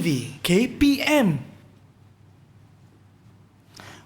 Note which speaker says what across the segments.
Speaker 1: TV KPM.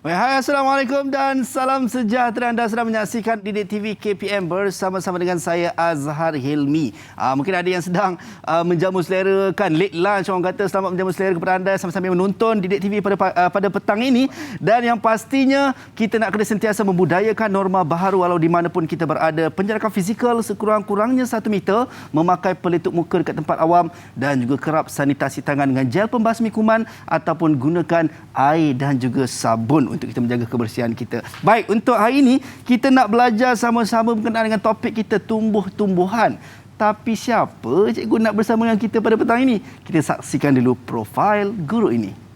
Speaker 2: Hai, Assalamualaikum dan salam sejahtera. Anda sedang menyaksikan Didik TV KPM bersama-sama dengan saya Azhar Hilmi. Mungkin ada yang sedang menjamu selera, kan late lunch orang kata. Selamat menjamu selera kepada anda sambil menonton Didik TV pada petang ini. Dan yang pastinya kita nak kena sentiasa membudayakan norma baharu walau di mana pun kita berada. Penjarakan fizikal sekurang-kurangnya 1 meter, memakai pelitup muka dekat tempat awam dan juga kerap sanitasi tangan dengan gel pembasmi kuman ataupun gunakan air dan juga sabun untuk kita menjaga kebersihan kita. Baik, untuk hari ini kita nak belajar sama-sama berkenaan dengan topik kita tumbuh-tumbuhan. Tapi siapa cikgu nak bersama dengan kita pada petang ini? Kita saksikan dulu profil guru ini.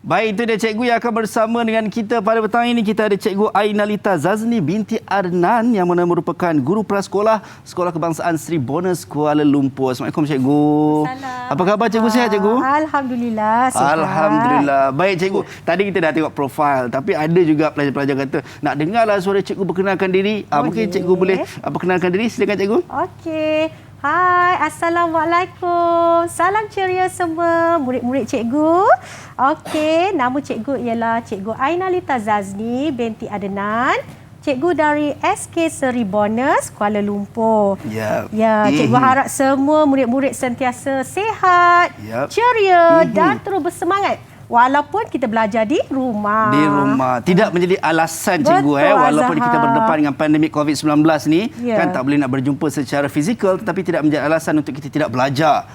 Speaker 2: Baik, itu dia cikgu yang akan bersama dengan kita pada petang ini. Kita ada Cikgu Ainalita Zazni binti Adnan yang merupakan guru prasekolah Sekolah Kebangsaan Sri Bonus Kuala Lumpur. Assalamualaikum cikgu.
Speaker 3: Assalamualaikum.
Speaker 2: Apa khabar cikgu, sihat cikgu?
Speaker 3: Alhamdulillah sihat.
Speaker 2: Alhamdulillah. Baik cikgu, tadi kita dah tengok profil tapi ada juga pelajar-pelajar kata nak dengarlah suara cikgu perkenalkan diri. Mungkin cikgu boleh perkenalkan diri, silakan cikgu.
Speaker 3: Okey. Hai, Assalamualaikum. Salam ceria semua murid-murid cikgu. Okey, nama cikgu ialah Cikgu Ainalita Zazni binti Adnan. Cikgu dari SK Sri Bonus Kuala Lumpur. Ya, cikgu harap semua murid-murid sentiasa sihat, ceria dan terus bersemangat. Walaupun kita belajar di rumah.
Speaker 2: Di rumah. Tidak menjadi alasan cikgu.
Speaker 3: Betul,
Speaker 2: walaupun
Speaker 3: Azhar.
Speaker 2: kita berdepan dengan pandemik COVID-19 ni, kan tak boleh nak berjumpa secara fizikal, tetapi tidak menjadi alasan untuk kita tidak belajar.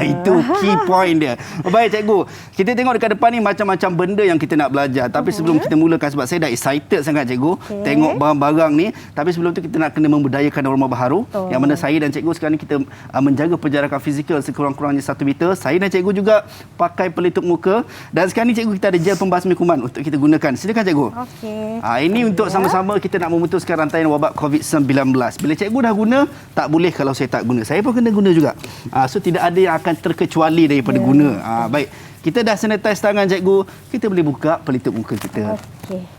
Speaker 2: Itu key point dia. Baik cikgu, kita tengok dekat depan ni macam-macam benda yang kita nak belajar. Tapi sebelum kita mulakan, sebab saya dah excited sangat cikgu, tengok barang-barang ni. Tapi sebelum tu kita nak kena membudayakan norma baharu. Yang mana saya dan cikgu sekarang ni kita menjaga penjarakan fizikal sekurang-kurangnya 1 meter. Saya dan cikgu juga pakai pelitup muka. Dan sekarang ni cikgu kita ada gel pembasmi kuman untuk kita gunakan. Silakan cikgu.
Speaker 3: Okey.
Speaker 2: Ini untuk sama-sama kita nak memutuskan rantaian wabak COVID-19. Bila cikgu dah guna, tak boleh kalau saya tak guna. Saya pun kena guna juga. So tidak ada yang akan terkecuali daripada guna. Baik. Kita dah sanitize tangan cikgu. Kita boleh buka pelitup muka kita.
Speaker 3: Okey.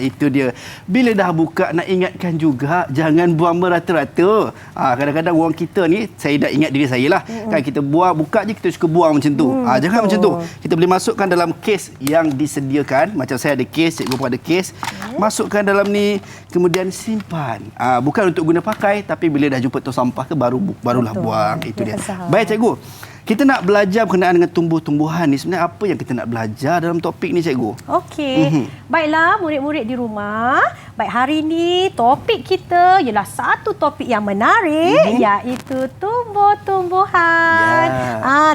Speaker 2: Itu dia. Bila dah buka, nak ingatkan juga jangan buang merata-rata. Kadang-kadang orang kita ni, saya dah ingat diri saya lah. Kan kita buka je kita suka buang macam tu. Jangan macam tu. Kita boleh masukkan dalam kes yang disediakan. Macam saya ada kes, cikgu pun ada kes. Masukkan dalam ni, kemudian simpan. Bukan untuk guna pakai, tapi bila dah jumpa tong sampah ke barulah buang. Itu dia. Baik cikgu. Kita nak belajar berkenaan dengan tumbuh-tumbuhan ni. Sebenarnya apa yang kita nak belajar dalam topik ni, cikgu?
Speaker 3: Okey. Baiklah, murid-murid di rumah. Baik, hari ini topik kita ialah satu topik yang menarik, iaitu tumbuh-tumbuhan.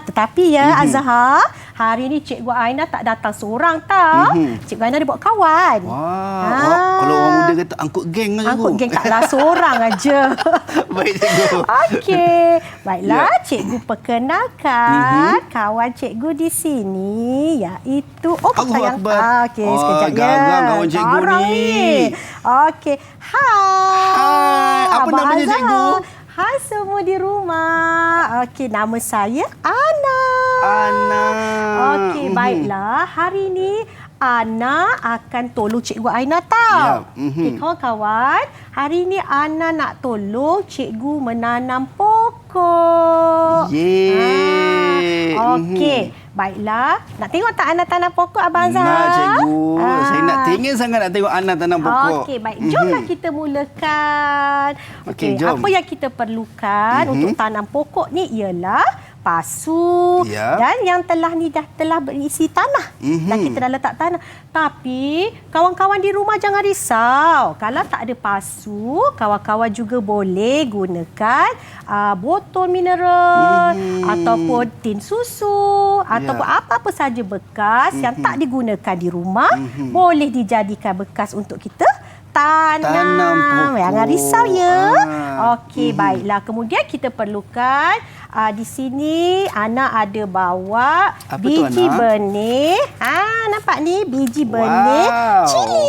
Speaker 3: Tetapi Azhar, hari ini Cikgu Aina tak datang seorang tau. Cikgu Aina dia bawa kawan.
Speaker 2: Kalau orang muda kata angkut geng lah, cikgu.
Speaker 3: Angkut geng taklah seorang aja.
Speaker 2: Baik, cikgu.
Speaker 3: Okey. Baiklah, cikgu perkenalkan kawan cikgu di sini, iaitu
Speaker 2: Allahu Akbar.
Speaker 3: Okey, sekejap ya.
Speaker 2: Garang kawan cikgu ni.
Speaker 3: Okey. Hai.
Speaker 2: Apa namanya cikgu?
Speaker 3: Hai semua di rumah. Okey, nama saya Ana. Okey, baiklah. Hari ini Ana akan tolong Cikgu Aina tau. Okey, kawan-kawan, hari ini Ana nak tolong cikgu menanam pokok. Okey, baiklah. Nak tengok tak Ana tanam pokok, Abang Azhar?
Speaker 2: Nak, cikgu. Saya nak teringin sangat nak tengok Ana tanam pokok.
Speaker 3: Okey, baik. Jomlah kita mulakan.
Speaker 2: Okey,
Speaker 3: Okey,
Speaker 2: jom.
Speaker 3: apa yang kita perlukan untuk tanam pokok ni ialah pasu dan yang telah berisi tanah. Dan kita dah letak tanah. Tapi kawan-kawan di rumah jangan risau. Kalau tak ada pasu, kawan-kawan juga boleh gunakan botol mineral ataupun tin susu ataupun apa-apa saja bekas yang tak digunakan di rumah boleh dijadikan bekas untuk kita tanam pokok. Jangan risau ya. Okey, baiklah. Kemudian kita perlukan Di sini Ana ada bawa
Speaker 2: Apa tu,
Speaker 3: biji
Speaker 2: Ana?
Speaker 3: benih. Nampak ni biji benih cili.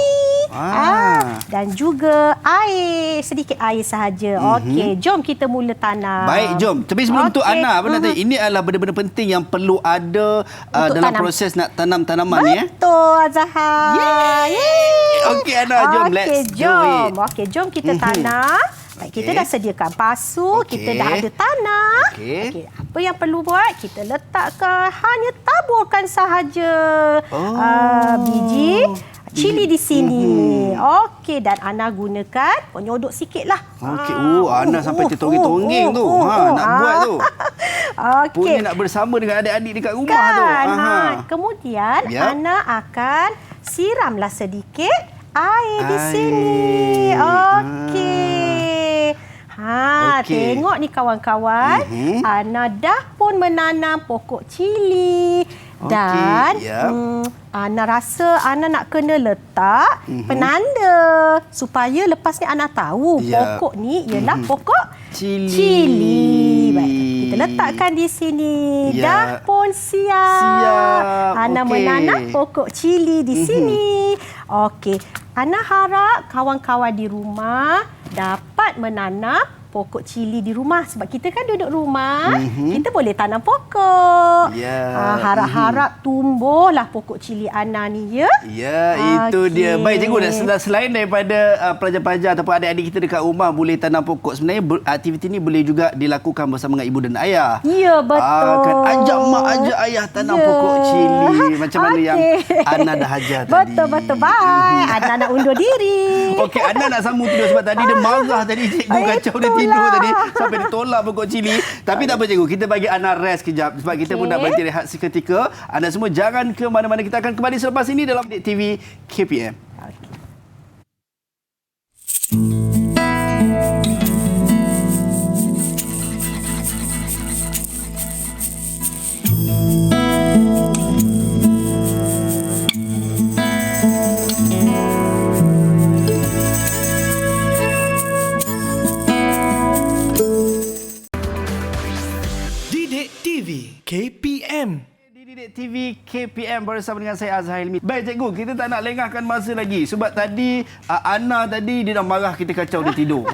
Speaker 3: Dan juga air, sedikit air sahaja. Okey, jom kita mula tanam.
Speaker 2: Baik, jom. Tapi sebelum tu Ana, apa nak tanya? Ini adalah benda-benda penting yang perlu ada dalam
Speaker 3: tanam.
Speaker 2: proses nak tanam tanaman ni.
Speaker 3: Betul, Azhar.
Speaker 2: Okey, Ana, jom. Let's do it.
Speaker 3: Okey, jom kita tanam. Baik, kita dah sediakan pasu, kita dah ada tanah. Okey, apa yang perlu buat? Kita letakkan, hanya taburkan sahaja biji cili di sini. Okey, dan Ana gunakan penyodok sikitlah.
Speaker 2: Okey, Ana sampai tertongging-tongging tu. Nak buat tu.
Speaker 3: Okey.
Speaker 2: Punya nak bersama dengan adik-adik dekat rumah tu.
Speaker 3: Kemudian Ana akan siramlah sedikit air di sini. Okey. Tengok ni kawan-kawan. Ana dah pun menanam pokok cili. Dan Ana rasa Ana nak kena letak penanda supaya lepas ni Ana tahu pokok ni ialah pokok cili. Baik, kita letakkan di sini. Dah pun siap. Ana menanam pokok cili di sini. Okey, Ana harap kawan-kawan di rumah dapat menanam pokok cili di rumah. Sebab kita kan duduk rumah, kita boleh tanam pokok. Harap-harap tumbuhlah pokok cili Ana ni, ya?
Speaker 2: Ya, itu dia. Baik, cikgu, selain daripada pelajar-pelajar ataupun adik-adik kita dekat rumah boleh tanam pokok, sebenarnya aktiviti ni boleh juga dilakukan bersama dengan ibu dan ayah.
Speaker 3: Ya, betul.
Speaker 2: Kan ajak mak, ajak ayah tanam pokok cili. Macam mana yang Ana dah ajar tadi.
Speaker 3: Betul. Baik. Ana nak undur diri.
Speaker 2: Okey, Ana nak sambung tidur sebab tadi dia marah tadi, cikgu kacau dia tidur tadi sampai dia tolak pokok cili. Tapi tak apa, cikgu, kita bagi Ana rest kejap sebab kita pun nak berhenti rehat seketika. Anda semua jangan ke mana-mana, kita akan kembali selepas ini dalam Didik TV KPM.
Speaker 1: Didik TV KPM.
Speaker 2: Didik TV KPM bersama dengan saya Azhar Hilmi. Baik, cikgu, kita tak nak lengahkan masa lagi sebab tadi Ana tadi dia dah marah kita kacau dia tidur.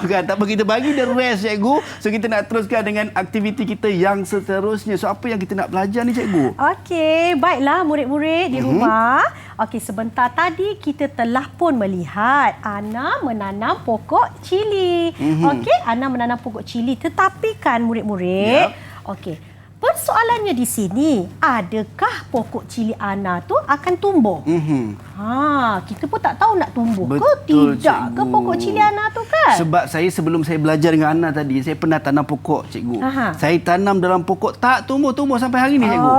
Speaker 2: Kan, tak apa, kita bagi dia rest, cikgu. So kita nak teruskan dengan aktiviti kita yang seterusnya. So apa yang kita nak belajar ni, cikgu?
Speaker 3: Okey, baiklah murid-murid di rumah. Okey, sebentar tadi kita telah pun melihat Ana menanam pokok cili. Okey, Ana menanam pokok cili, tetapi kan murid-murid, okey, persoalannya di sini, adakah pokok cili Ana tu akan tumbuh? Kita pun tak tahu nak tumbuh ke tidak ke pokok cili Ana tu, kan?
Speaker 2: Sebab sebelum saya belajar dengan Ana tadi, saya pernah tanam pokok, cikgu. Saya tanam dalam pokok, tak tumbuh-tumbuh sampai hari ni, cikgu.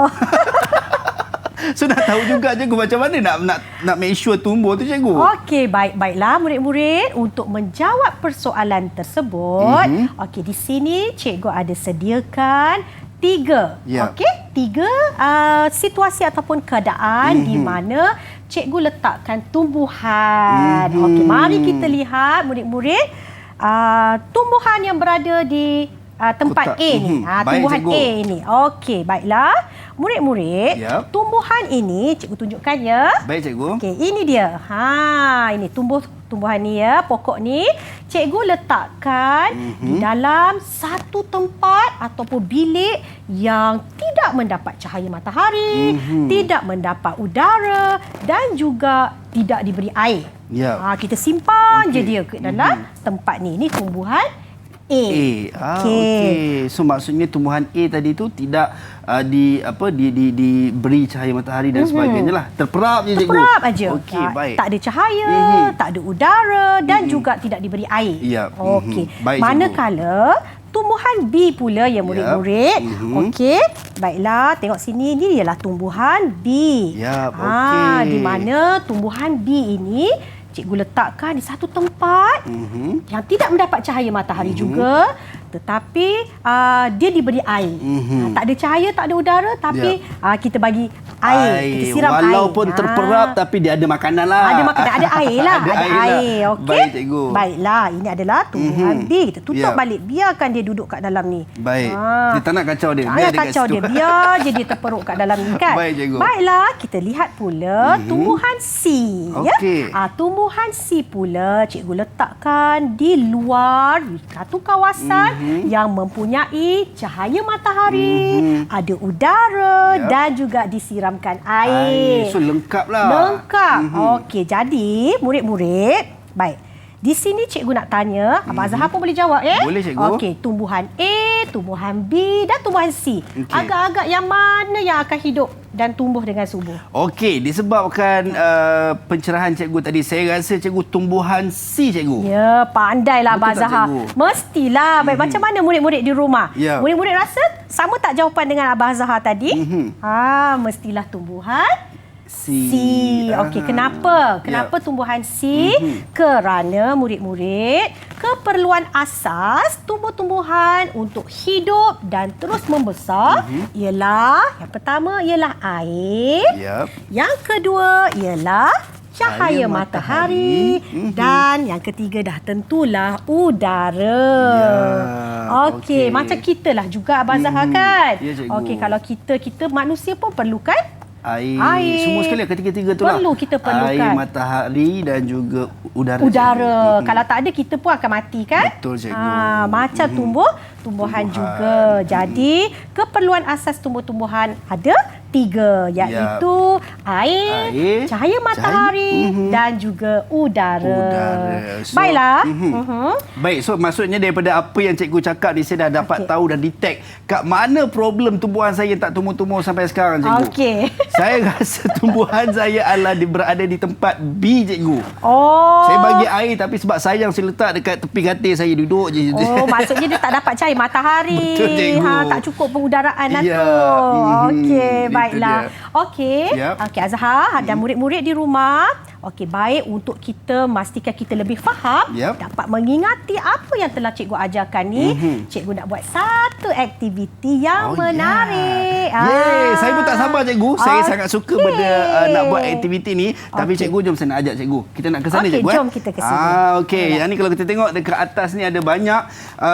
Speaker 2: So nak tahu juga, cikgu, macam mana nak make sure tumbuh tu, cikgu.
Speaker 3: Okey, baiklah murid-murid, untuk menjawab persoalan tersebut, okey, di sini cikgu ada sediakan 3. Okey, 3 situasi ataupun keadaan di mana cikgu letakkan tumbuhan. Okey, mari kita lihat murid-murid tumbuhan yang berada di tempat A ni. Tumbuhan A ini. Okey, baiklah. Murid-murid, tumbuhan ini cikgu tunjukkan, ya.
Speaker 2: Baik, cikgu.
Speaker 3: Okey, ini dia. Ini tumbuhan ni, ya, pokok ni. Cikgu letakkan di dalam satu tempat ataupun bilik yang tidak mendapat cahaya matahari, tidak mendapat udara dan juga tidak diberi air. Kita simpan je dia ke dalam tempat ni. Ini tumbuhan A.
Speaker 2: Okey. So maksudnya tumbuhan A tadi tu tidak diberi cahaya matahari dan sebagainya lah. Terperap je, cikgu.
Speaker 3: Terperap aja.
Speaker 2: Okey, baik.
Speaker 3: Tak ada cahaya, tak ada udara dan juga tidak diberi air. Okey. Manakala tumbuhan B pula, ya murid-murid. Okey. Baiklah, tengok sini, ini ialah tumbuhan B. Di mana tumbuhan B ini cikgu letakkan di satu tempat yang tidak mendapat cahaya matahari juga tetapi dia diberi air. Tak ada cahaya, tak ada udara, tapi kita bagi air. Kita siram
Speaker 2: walaupun
Speaker 3: air.
Speaker 2: terperap tapi dia ada makanan lah.
Speaker 3: Ada makanan, ada air lah.
Speaker 2: Ada air.
Speaker 3: Okey.
Speaker 2: Baik, cikgu.
Speaker 3: Baiklah, ini adalah tumbuhan B. Kita tutup balik, biarkan dia duduk kat dalam ni.
Speaker 2: Baik. Kita tak nak kacau dia.
Speaker 3: Jangan kacau dia. Biar je dia terperuk kat dalam ni kan.
Speaker 2: Baik, cikgu.
Speaker 3: Baiklah, kita lihat pula tumbuhan C.
Speaker 2: Okey.
Speaker 3: Tumbuhan C pula cikgu letakkan di luar satu kawasan yang mempunyai cahaya matahari, ada udara dan juga disiramkan air.
Speaker 2: So lengkap lah.
Speaker 3: Lengkap. Okey, jadi murid-murid, baik. Di sini cikgu nak tanya, Abang Azhar pun boleh jawab
Speaker 2: Boleh, cikgu.
Speaker 3: Okey, tumbuhan A, tumbuhan B dan tumbuhan C.
Speaker 2: Okey.
Speaker 3: Agak-agak yang mana yang akan hidup dan tumbuh dengan subur?
Speaker 2: Okey, disebabkan pencerahan cikgu tadi, saya rasa cikgu tumbuhan C, cikgu.
Speaker 3: Ya, pandailah Abang
Speaker 2: Betul tak,
Speaker 3: Azhar.
Speaker 2: cikgu?
Speaker 3: Mestilah. Baik, macam mana murid-murid di rumah?
Speaker 2: Ya.
Speaker 3: Murid-murid rasa sama tak jawapan dengan Abang Azhar tadi? Mestilah tumbuhan C. Okey, kenapa? Kenapa tumbuhan C? Kerana murid-murid, keperluan asas tumbuh-tumbuhan untuk hidup dan terus membesar ialah, yang pertama ialah air. Yang kedua ialah cahaya matahari dan yang ketiga dah tentulah udara. Okey, macam kita lah juga Abang Zahar kan?
Speaker 2: Ya, cikgu.
Speaker 3: Okey, kalau kita manusia pun perlukan
Speaker 2: Air. Semua sekali ketiga-tiga tu lah.
Speaker 3: Perlu kita perlukan.
Speaker 2: Air, matahari dan juga udara.
Speaker 3: Kalau tak ada, kita pun akan mati kan?
Speaker 2: Betul, cikgu.
Speaker 3: Macam tumbuhan juga. Jadi, keperluan asas tumbuh-tumbuhan ada 3, iaitu air, cahaya matahari dan juga udara.
Speaker 2: So,
Speaker 3: baiklah.
Speaker 2: Baik, so maksudnya daripada apa yang cikgu cakap ni, saya dah dapat tahu dan detect kat mana problem tumbuhan saya yang tak tumbuh-tumbuh sampai sekarang, cikgu.
Speaker 3: Okey.
Speaker 2: Saya rasa tumbuhan saya berada di tempat B, cikgu.
Speaker 3: Oh.
Speaker 2: Saya bagi air tapi sebab sayang saya letak dekat tepi katil, saya duduk je.
Speaker 3: Oh, maksudnya dia tak dapat cahaya matahari.
Speaker 2: Betul, cikgu.
Speaker 3: Tak cukup pengudaraan lah
Speaker 2: Ya.
Speaker 3: tu. Okey,
Speaker 2: Itu
Speaker 3: baiklah.
Speaker 2: dia.
Speaker 3: Okey. Okey, Azhar dan murid-murid di rumah. Okey, baik untuk kita memastikan kita lebih faham, dapat mengingati apa yang telah cikgu ajarkan ni. Cikgu nak buat satu aktiviti yang menarik.
Speaker 2: Saya pun tak sabar, cikgu. Saya sangat suka benda nak buat aktiviti ni. Tapi cikgu, jom saya nak ajak cikgu. Kita nak ke sana, cikgu.
Speaker 3: Jom kita ke sini.
Speaker 2: Okey, yang ni kalau kita tengok dekat atas ni ada banyak.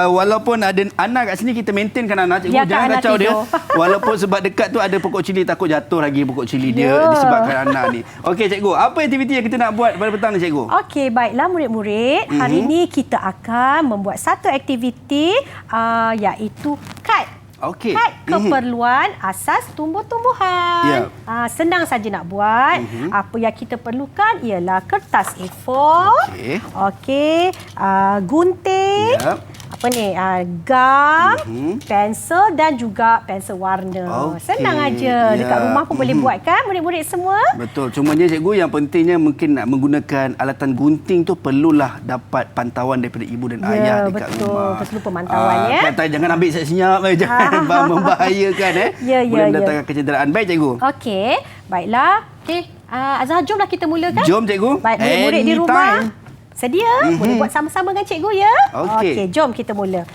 Speaker 2: Walaupun ada anak kat sini, kita maintainkan anak, cikgu. Jangan kacau dia. Walaupun sebab dekat tu ada pokok cili, takut jatuh lagi pokok cili dia disebabkan anak ni. Okey, cikgu. Apa aktiviti yang kita nak buat pada petang ni, cikgu?
Speaker 3: Okey, baiklah murid-murid. Hari ini kita akan membuat satu aktiviti iaitu kad. Kad keperluan asas tumbuh-tumbuhan. Senang saja nak buat. Apa yang kita perlukan ialah kertas A4. Okey, gunting. Gam, pensel dan juga pensel warna. Senang aja. Dekat rumah pun boleh buat kan murid-murid semua?
Speaker 2: Betul. Cumanya cikgu, yang pentingnya mungkin nak menggunakan alatan gunting tu perlulah dapat pantauan daripada ibu dan ayah dekat rumah.
Speaker 3: Perlu pemantauan
Speaker 2: Kata jangan ambil senyap, jangan membahayakan boleh mendatangkan kecederaan. Baik, cikgu.
Speaker 3: Okey, baiklah. Okey, Azhar, jomlah kita mulakan.
Speaker 2: Jom, cikgu.
Speaker 3: Baik, murid-murid di rumah. Sedia? Boleh buat sama-sama dengan cikgu ya? Okey, jom kita mula.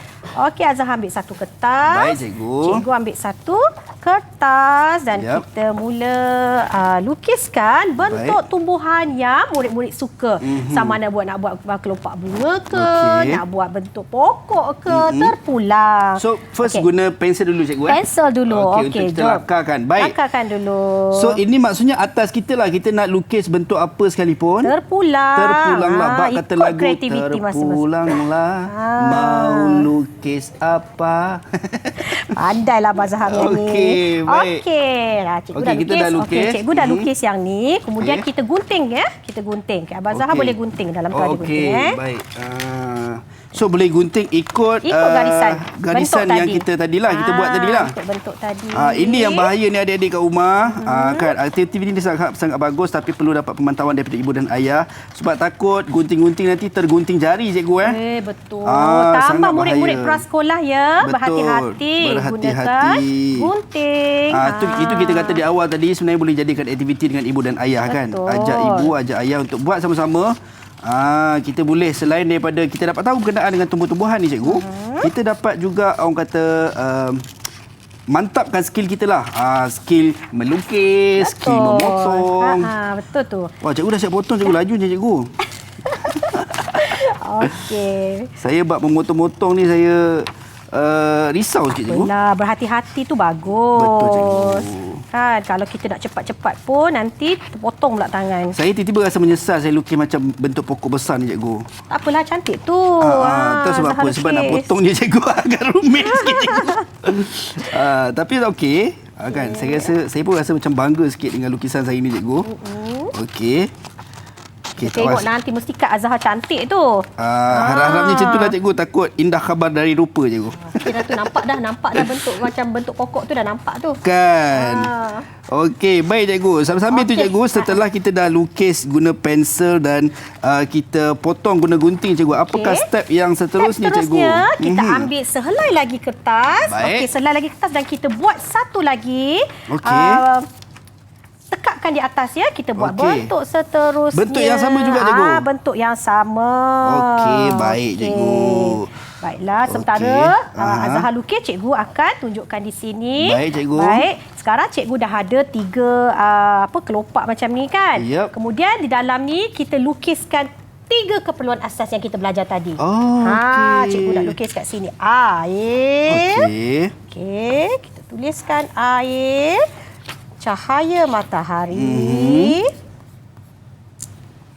Speaker 3: Okey, Azhar ambil satu kertas.
Speaker 2: Baik, cikgu.
Speaker 3: Cikgu ambil satu kertas dan kita mula lukiskan bentuk tumbuhan yang murid-murid suka. Sama ada nak buat kelopak bunga ke, nak buat bentuk pokok ke, terpulang.
Speaker 2: So, first guna pensel dulu, cikgu.
Speaker 3: Pensel dulu. Okey,
Speaker 2: kita lakarkan. Baik.
Speaker 3: Lakarkan dulu.
Speaker 2: So, ini maksudnya atas kita lah. Kita nak lukis bentuk apa sekalipun.
Speaker 3: Terpulanglah.
Speaker 2: Bak kata lagu terpulanglah. Mau lukis apa?
Speaker 3: Pandailah Abang Zahar ni.
Speaker 2: Okey, baik.
Speaker 3: Okey,
Speaker 2: kita dah lukis.
Speaker 3: Cikgu dah lukis yang ni. Kemudian kita gunting ya. Kita gunting. Abang Zahar boleh gunting dalam tu ada gunting.
Speaker 2: Baik. So boleh gunting ikut garisan yang kita tadilah kita buat tadilah.
Speaker 3: Ikut bentuk tadi.
Speaker 2: Ini yang bahaya ni adik-adik kat rumah. Kan aktiviti ni sangat bagus tapi perlu dapat pemantauan daripada ibu dan ayah sebab takut gunting-gunting nanti tergunting jari, cikgu
Speaker 3: betul. Tambah murid-murid prasekolah ya. Berhati-hati gunakan gunting.
Speaker 2: Itu kita kata di awal tadi, sebenarnya boleh jadikan aktiviti dengan ibu dan ayah. Betul. Kan. Ajak ibu, ajak ayah untuk buat sama-sama. Kita boleh selain daripada kita dapat tahu berkenaan dengan tumbuh-tumbuhan ni, cikgu, kita dapat juga orang kata mantapkan skill kita lah. Skill melukis, skill memotong.
Speaker 3: Betul tu.
Speaker 2: Wah, cikgu dah siap potong, cikgu laju je cikgu.
Speaker 3: Okey.
Speaker 2: Saya bab memotong-motong ni saya risau sikit cikgu.
Speaker 3: Benar, berhati-hati tu bagus.
Speaker 2: Betul, cikgu.
Speaker 3: Kan, kalau kita nak cepat-cepat pun nanti terpotong pula tangan.
Speaker 2: Saya tiba-tiba rasa menyesal saya lukis macam bentuk pokok besar ni cikgu.
Speaker 3: Tak apalah, cantik tu.
Speaker 2: Tahu sebab apa? Sebab nak potong dia cikgu agak rumit sikit cikgu. Tapi okey. Kan, saya pun rasa macam bangga sikit dengan lukisan saya ni cikgu. Okey.
Speaker 3: Tengok nanti mesti Kak Azhar cantik tu.
Speaker 2: Harap-harapnya macam tu lah cikgu. Takut indah khabar dari rupa cikgu.
Speaker 3: Kira tu nampak dah bentuk macam bentuk pokok tu dah nampak tu.
Speaker 2: Kan. Okey, baik cikgu. Sambil-sambil tu cikgu, setelah kita dah lukis guna pensel dan kita potong guna gunting cikgu, apakah step yang seterusnya cikgu?
Speaker 3: Seterusnya, kita ambil sehelai lagi kertas.
Speaker 2: Baik.
Speaker 3: Okey, sehelai lagi kertas dan kita buat satu lagi.
Speaker 2: Okey.
Speaker 3: Tekakkan di atas ya. Kita buat bentuk seterusnya.
Speaker 2: Bentuk yang sama juga cikgu?
Speaker 3: Bentuk yang sama.
Speaker 2: Okey, baik cikgu.
Speaker 3: Baiklah, sementara Azhar lukis, cikgu akan tunjukkan di sini.
Speaker 2: Baik cikgu.
Speaker 3: Baik, sekarang cikgu dah ada 3 kelopak macam ni kan.
Speaker 2: Yep.
Speaker 3: Kemudian di dalam ni kita lukiskan 3 keperluan asas yang kita belajar tadi.
Speaker 2: Okey.
Speaker 3: Cikgu nak lukis kat sini. Air. Okey, kita tuliskan air. Cahaya matahari.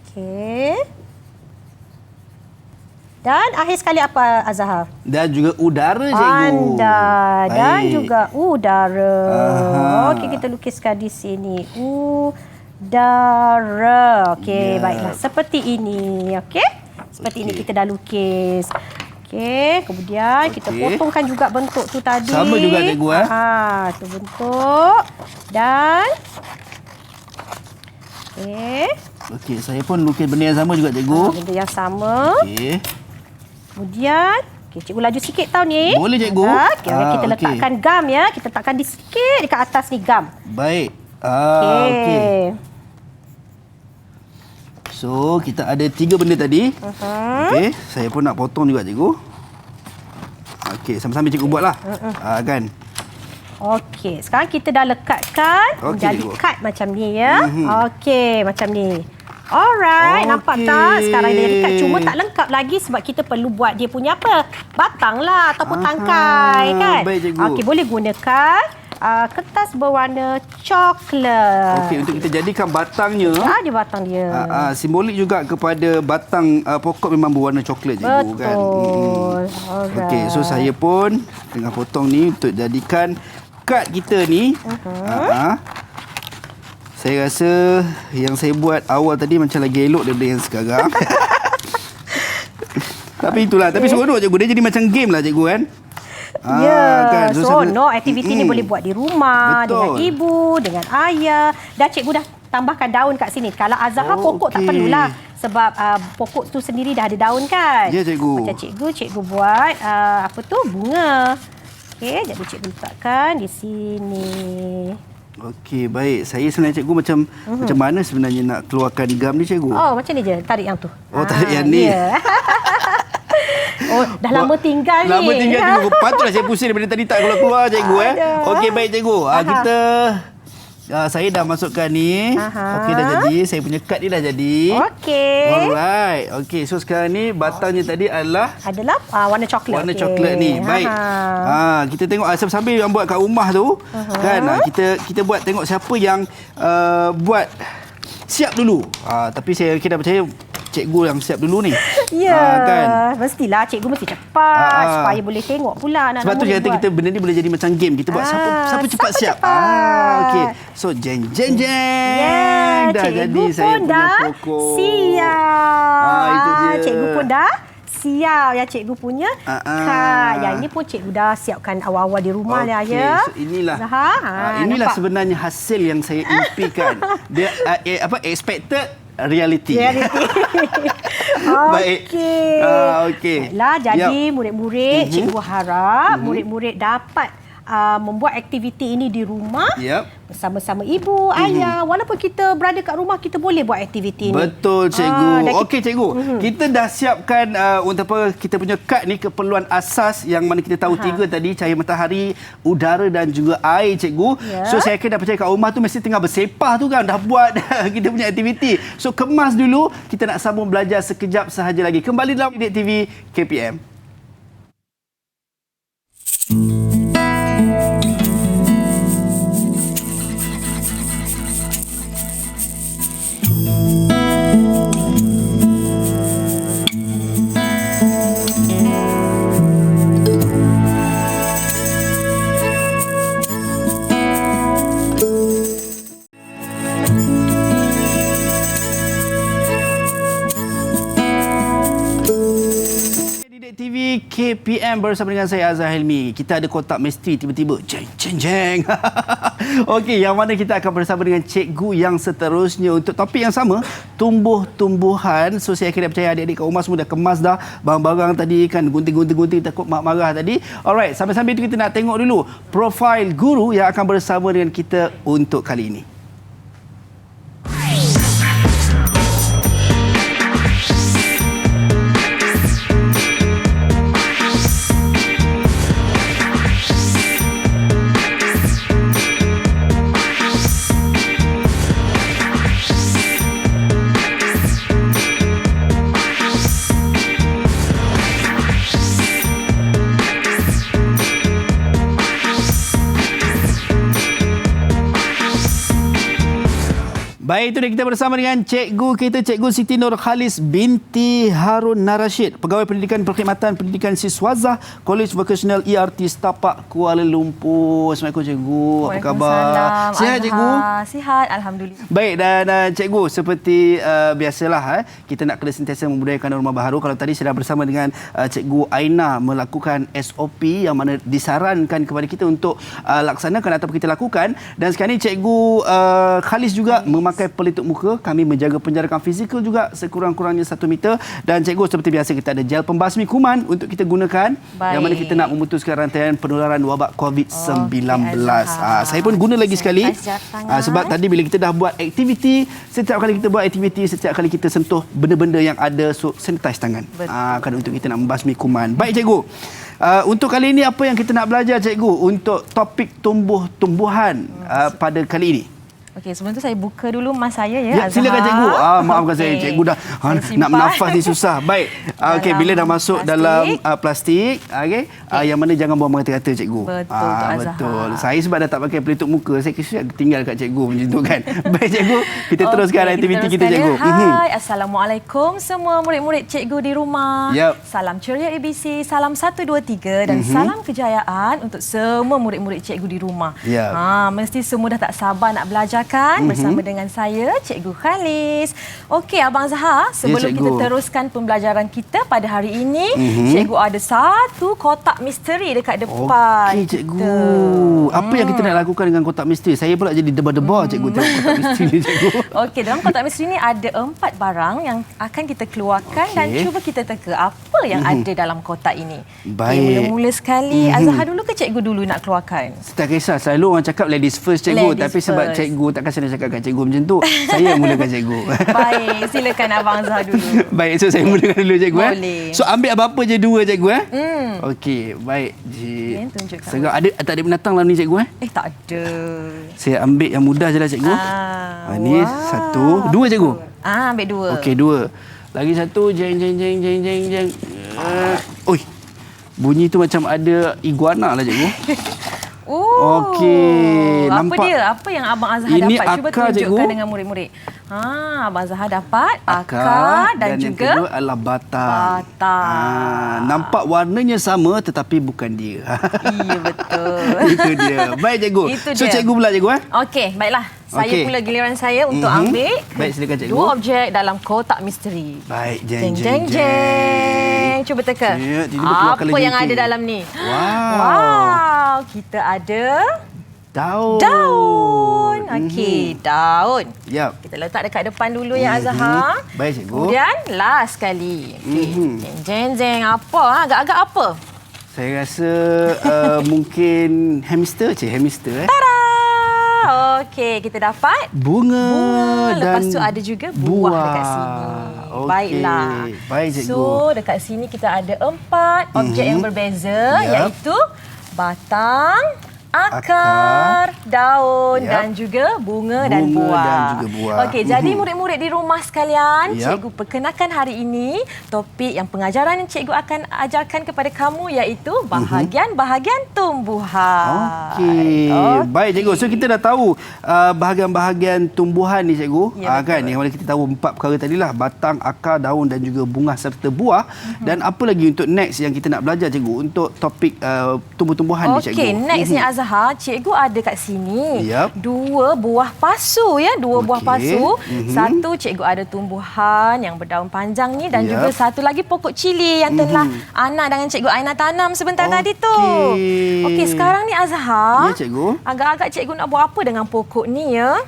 Speaker 3: Okey. Dan akhir sekali apa Azhar?
Speaker 2: Dan juga udara cikgu.
Speaker 3: Dan juga udara. Okey, kita lukiskan di sini. Udara. Okey, baiklah. Seperti ini. Okey. Seperti ini kita dah lukis. Okey, kemudian kita potongkan juga bentuk tu tadi.
Speaker 2: Sama juga cikgu
Speaker 3: tu bentuk. Dan
Speaker 2: okey, saya pun lukis benda yang sama juga cikgu.
Speaker 3: benda yang sama.
Speaker 2: Okey.
Speaker 3: Kemudian cikgu laju sikit tau ni.
Speaker 2: Boleh cikgu.
Speaker 3: Kita letakkan gam ya. Kita letakkan di sikit dekat atas ni gam.
Speaker 2: Baik. Okey. So, kita ada 3 benda tadi. Okey, saya pun nak potong juga cikgu. Okey, sambil-sambil cikgu buatlah. Kan.
Speaker 3: Okey, sekarang kita dah lekatkan menjadi kad macam ni ya. Okey, macam ni. Alright, nampak tak? Sekarang dia jadi kad. Cuma tak lengkap lagi sebab kita perlu buat dia punya apa? Batang lah ataupun tangkai kan?
Speaker 2: Baik cikgu.
Speaker 3: Okey, boleh gunakan kertas berwarna coklat.
Speaker 2: Okey, untuk kita jadikan batangnya.
Speaker 3: Dia batang dia.
Speaker 2: Simbolik juga kepada batang pokok memang berwarna coklat cikgu.
Speaker 3: Betul.
Speaker 2: Kan. Okey, so saya pun tengah potong ni untuk jadikan kad kita ni. Saya rasa yang saya buat awal tadi macam lagi elok daripada yang sekarang. Tapi itulah, tapi seronok cikgu. Dia jadi macam game lah cikgu kan.
Speaker 3: Kan? Seronok. Aktiviti ni boleh buat di rumah. Betul. Dengan ibu, dengan ayah. Dan cikgu dah tambahkan daun kat sini. Kalau Azhar pokok tak perlulah. Sebab pokok tu sendiri dah ada daun kan.
Speaker 2: Ya cikgu.
Speaker 3: Macam cikgu buat bunga. Okey, jadi cikgu letakkan di sini.
Speaker 2: Okey, baik. Saya sebenarnya cikgu macam mana sebenarnya nak keluarkan gam ni cikgu?
Speaker 3: Macam ni je. Tarik yang tu.
Speaker 2: Tarik yang ni.
Speaker 3: Yeah. Dah lama tinggal ni.
Speaker 2: Lama tinggal cikgu. Patutlah saya pusing daripada tadi tak keluar-keluar cikgu. Okey, baik cikgu. Saya dah masukkan ni. Okey, dah jadi. Saya punya kad ni dah jadi.
Speaker 3: Okey.
Speaker 2: Alright. Okey, so sekarang ni batangnya tadi adalah
Speaker 3: warna coklat.
Speaker 2: Warna coklat ni. Baik. Kita tengok sambil yang buat kat rumah tu. Kan, kita buat tengok siapa yang buat siap dulu. Tapi saya dah percaya cikgu yang siap dulu ni.
Speaker 3: Ya,
Speaker 2: kan?
Speaker 3: Mestilah cikgu mesti cepat supaya boleh tengok pula anak-anak.
Speaker 2: Sebab tu dia kata kita benda ni boleh jadi macam game. Kita buat siapa cepat siap. Okey. So jeng.
Speaker 3: Yeah,
Speaker 2: dah jadi saya punya pokok.
Speaker 3: Siap.
Speaker 2: Itu dia.
Speaker 3: Cikgu pun dah siap yang cikgu punya. Yang ini pun cikgu dah siapkan awal-awal di rumah lah ya.
Speaker 2: So inilah.
Speaker 3: Inilah
Speaker 2: sebenarnya hasil yang saya impikan. Dia expected reality. Baik.
Speaker 3: Okey. Baiklah, jadi murid-murid, cikgu harap murid-murid dapat membuat aktiviti ini di rumah. Bersama-sama ibu, ayah. Walaupun kita berada kat rumah, kita boleh buat aktiviti ini.
Speaker 2: Betul, cikgu. Okey, cikgu. Kita dah siapkan untuk apa kita punya kad ni, keperluan asas yang mana kita tahu 3 tadi, cahaya matahari, udara dan juga air, cikgu. So, saya akan dah percaya kat rumah tu mesti tengah bersepah tu kan, dah buat kita punya aktiviti. So, kemas dulu, kita nak sambung belajar sekejap sahaja lagi. Kembali dalam Didik TV KPM. TV KPM bersama dengan saya Azhar Hilmi. Kita ada kotak misteri tiba-tiba jeng jeng jeng. Okey, yang mana kita akan bersama dengan cikgu yang seterusnya untuk topik yang sama, tumbuh-tumbuhan. So saya kira percaya adik-adik kat rumah semua dah kemas dah barang-barang tadi kan, gunting-gunting takut mak marah tadi. Alright, sambil-sambil itu kita nak tengok dulu profil guru yang akan bersama dengan kita untuk kali ini. Baik, itu dia kita bersama dengan cikgu kita, Cikgu Siti Nur Khalis binti Harun Narashid, Pegawai Pendidikan Perkhidmatan Pendidikan Siswazah, College Vocational ERT Setapak, Kuala Lumpur. Assalamualaikum, cikgu. Apa khabar? Sihat, cikgu?
Speaker 4: Sihat, alhamdulillah.
Speaker 2: Baik, dan cikgu, seperti biasalah, kita nak kena sentiasa membudayakan norma baharu. Kalau tadi saya dah bersama dengan Cikgu Aina melakukan SOP yang mana disarankan kepada kita untuk laksanakan ataupun kita lakukan. Dan sekarang ni Cikgu Khalis juga memakai pelitup muka. Kami menjaga penjarakan fizikal juga sekurang-kurangnya 1 meter. Dan cikgu, seperti biasa kita ada gel pembasmi kuman untuk kita gunakan. Baik. Yang mana kita nak memutuskan rantaian penularan wabak COVID-19. Saya pun guna lagi sekali. Sebab tadi bila kita dah buat aktiviti, setiap kali kita buat aktiviti, setiap kali kita sentuh benda-benda yang ada, so sanitize tangan. Kan untuk kita nak membasmi kuman. Baik, cikgu. Untuk kali ini apa yang kita nak belajar, cikgu, untuk topik tumbuh-tumbuhan pada kali ini?
Speaker 4: Okey, sebelum tu saya buka dulu mas saya ya.
Speaker 2: Silakan, cikgu. Maafkan saya, cikgu dah nak bernafas ni susah. Baik. Okey, bila dah masuk dalam plastik, okey, yang mana jangan buang mengata-kata, cikgu. Betul. Saya sebab dah tak pakai pelitup muka, saya kira tinggal kat cikgu macam tu kan. Baik, cikgu, kita teruskan aktiviti kita, cikgu.
Speaker 4: Hai, Assalamualaikum semua murid-murid cikgu di rumah. Salam ceria ABC, salam 1 2 3 dan salam kejayaan untuk semua murid-murid cikgu di rumah. Mesti semua dah tak sabar nak belajar kan bersama dengan saya, Cikgu Khalis. Okey, Abang Zahar, sebelum kita teruskan pembelajaran kita pada hari ini, Cikgu ada satu kotak misteri dekat depan.
Speaker 2: Okey, Cikgu. Apa yang kita nak lakukan dengan kotak misteri? Saya pula jadi debar-debar, Cikgu, tengok kotak misteri ni, Cikgu.
Speaker 4: Okey, dalam kotak misteri ni ada 4 barang yang akan kita keluarkan dan cuba kita teka apa yang ada dalam kotak ini.
Speaker 2: Baik.
Speaker 4: Mula-mula sekali, Azhar dulu ke Cikgu dulu nak keluarkan?
Speaker 2: Tak kisah, selalu orang cakap ladies first, Cikgu. Tapi sebab Cikgu takkan saya nak cakap kat cikgu macam tu. Saya mulakan, cikgu.
Speaker 4: Baik, silakan Abang Zahar dulu.
Speaker 2: Baik, so saya mulakan dulu, cikgu.
Speaker 4: Boleh.
Speaker 2: So ambil apa-apa je 2, cikgu. Okey, baik. Sekarang tak ada binatang dalam ni, cikgu.
Speaker 4: Tak ada.
Speaker 2: Saya ambil yang mudah je lah, cikgu. Ni 1, 2, cikgu.
Speaker 4: Ambil 2.
Speaker 2: Okey, 2. Lagi 1, jeng jeng jeng jeng jeng jeng. Oi. Bunyi tu macam ada iguana lah, cikgu. Okey,
Speaker 4: nampak dia? Apa yang Abang Azhar
Speaker 2: ini
Speaker 4: dapat? Cuba tunjukkan,
Speaker 2: cikgu,
Speaker 4: dengan murid-murid. Abang Azhar dapat akar dan juga
Speaker 2: yang kedua adalah batang. Nampak warnanya sama tetapi bukan dia.
Speaker 4: Iya, betul.
Speaker 2: Itu dia. Baik, cikgu. So cikgu pula, cikgu.
Speaker 4: Okey, baiklah. Saya pula giliran saya untuk ambil.
Speaker 2: Baik, silakan, cikgu.
Speaker 4: 2 objek dalam kotak misteri.
Speaker 2: Baik,
Speaker 4: jeng jeng jeng. Cuba teka. Apa yang ada dalam ni? Wow, kita ada daun. Okey, daun. Kita letak dekat depan dulu ya, Azhar.
Speaker 2: Baik, cikgu.
Speaker 4: Kemudian last sekali. Jeng jeng jeng. Apa? Agak-agak apa?
Speaker 2: Saya rasa mungkin hamster.
Speaker 4: Tara! Okey, kita dapat
Speaker 2: bunga dan
Speaker 4: lepas tu ada juga buah dekat sini.
Speaker 2: Okey.
Speaker 4: Baiklah.
Speaker 2: Baik, cikgu.
Speaker 4: So, dekat sini kita ada 4 objek yang berbeza, iaitu batang, akar, daun dan juga bunga dan buah.
Speaker 2: Dan juga buah.
Speaker 4: Okey, jadi murid-murid di rumah sekalian, cikgu perkenalkan hari ini topik yang pengajaran yang cikgu akan ajarkan kepada kamu iaitu bahagian-bahagian tumbuhan.
Speaker 2: Okey. Baik cikgu. So kita dah tahu bahagian-bahagian tumbuhan ni cikgu. Kan yang mana kita tahu 4 perkara tadilah, batang, akar, daun dan juga bunga serta buah. Dan apa lagi untuk next yang kita nak belajar cikgu untuk topik tumbuh-tumbuhan ni cikgu?
Speaker 4: Okey, next ni Azhar, cikgu ada kat sini 2 buah pasu ya, 2 buah pasu. Satu cikgu ada tumbuhan yang berdaun panjang ni dan juga satu lagi pokok cili yang telah Ana dengan cikgu Aina tanam sebentar tadi tu. Okey, sekarang ni Azhar.
Speaker 2: Ya cikgu.
Speaker 4: Agak-agak cikgu nak buat apa dengan pokok ni ya?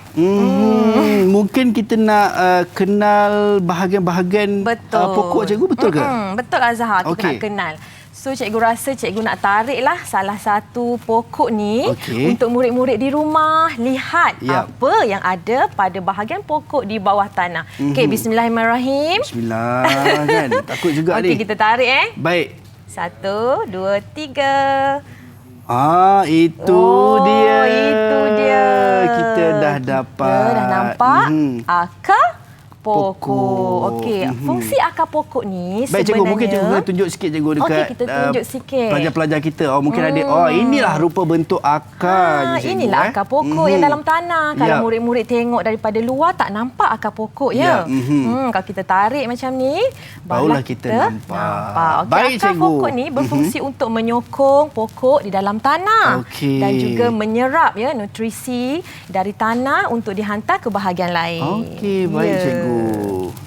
Speaker 2: Mungkin kita nak kenal bahagian-bahagian pokok cikgu, betul ke?
Speaker 4: Betul Azhar, kita nak kenal. So, cikgu rasa cikgu nak tariklah salah satu pokok ni untuk murid-murid di rumah lihat apa yang ada pada bahagian pokok di bawah tanah. Okey, bismillahirrahmanirrahim.
Speaker 2: Bismillah kan. Takut juga ni.
Speaker 4: Okey, kita tarik
Speaker 2: Baik.
Speaker 4: 1, 2, 3.
Speaker 2: Itu dia.
Speaker 4: Itu dia.
Speaker 2: Kita dah dapat.
Speaker 4: Kita dah nampak akar pokok. Okey, fungsi akar pokok ni
Speaker 2: baik,
Speaker 4: sebenarnya...
Speaker 2: cikgu, mungkin cikgu tunjuk sikit cikgu dekat
Speaker 4: kita tunjuk sikit.
Speaker 2: Pelajar-pelajar kita. Mungkin ada, inilah rupa bentuk akar.
Speaker 4: Inilah akar pokok yang dalam tanah. Kalau murid-murid tengok daripada luar, tak nampak akar pokok ya. Kalau kita tarik macam ni, barulah kita nampak.
Speaker 2: Baik,
Speaker 4: akar
Speaker 2: cikgu.
Speaker 4: pokok ni berfungsi untuk menyokong pokok di dalam tanah. Dan juga menyerap nutrisi dari tanah untuk dihantar ke bahagian lain.
Speaker 2: Okey, baik cikgu.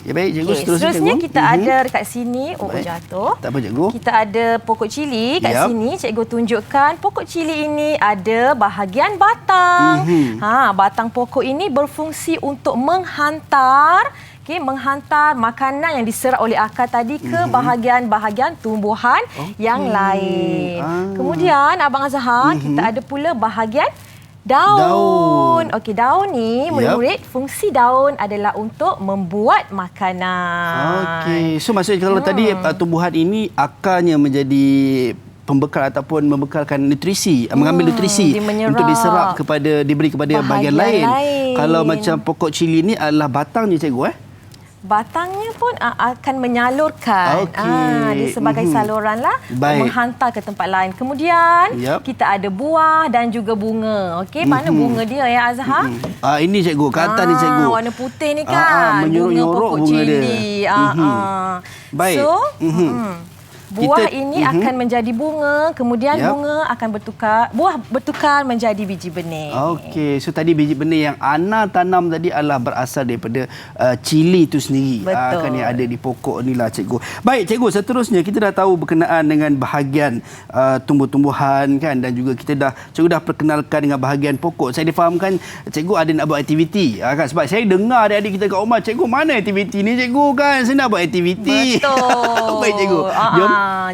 Speaker 2: Ya baik cikgu,
Speaker 4: seterusnya kita ada dekat sini. Jatuh.
Speaker 2: Tak apa cikgu.
Speaker 4: Kita ada pokok cili kat sini. Cikgu tunjukkan pokok cili ini ada bahagian batang. Batang pokok ini berfungsi untuk menghantar makanan yang diserap oleh akar tadi ke bahagian-bahagian tumbuhan yang lain. Kemudian Abang Azhar, kita ada pula bahagian daun. Okey, daun ni murid-murid, fungsi daun adalah untuk membuat makanan.
Speaker 2: Okey, so maksudnya kalau tadi tumbuhan ini akarnya menjadi pembekal ataupun membekalkan nutrisi, mengambil nutrisi untuk diserap diberi kepada bahagian lain. Kalau macam pokok cili ni adalah batangnya cikgu
Speaker 4: Batangnya pun akan menyalurkan. Dia sebagai saluran lah menghantar ke tempat lain. Kemudian kita ada buah dan juga bunga. Okey, mana bunga dia ya Azhar?
Speaker 2: Ini cikgu, ke atas ni cikgu.
Speaker 4: Warna putih ni kan.
Speaker 2: Menyorok-nyorok
Speaker 4: bunga
Speaker 2: bunga
Speaker 4: cili.
Speaker 2: Baik.
Speaker 4: So, buah ini akan menjadi bunga, kemudian bunga akan bertukar menjadi biji benih.
Speaker 2: Okey, so tadi biji benih yang Ana tanam tadi adalah berasal daripada cili itu sendiri. Kan yang ada di pokok ni lah cikgu. Baik cikgu, seterusnya kita dah tahu berkenaan dengan bahagian tumbuh-tumbuhan kan, dan juga cikgu dah perkenalkan dengan bahagian pokok. Saya difahamkan cikgu ada nak buat aktiviti kan, sebab saya dengar adik-adik kita kat rumah, cikgu mana aktiviti ni cikgu kan, saya nak buat aktiviti.
Speaker 4: Betul.
Speaker 2: Baik cikgu.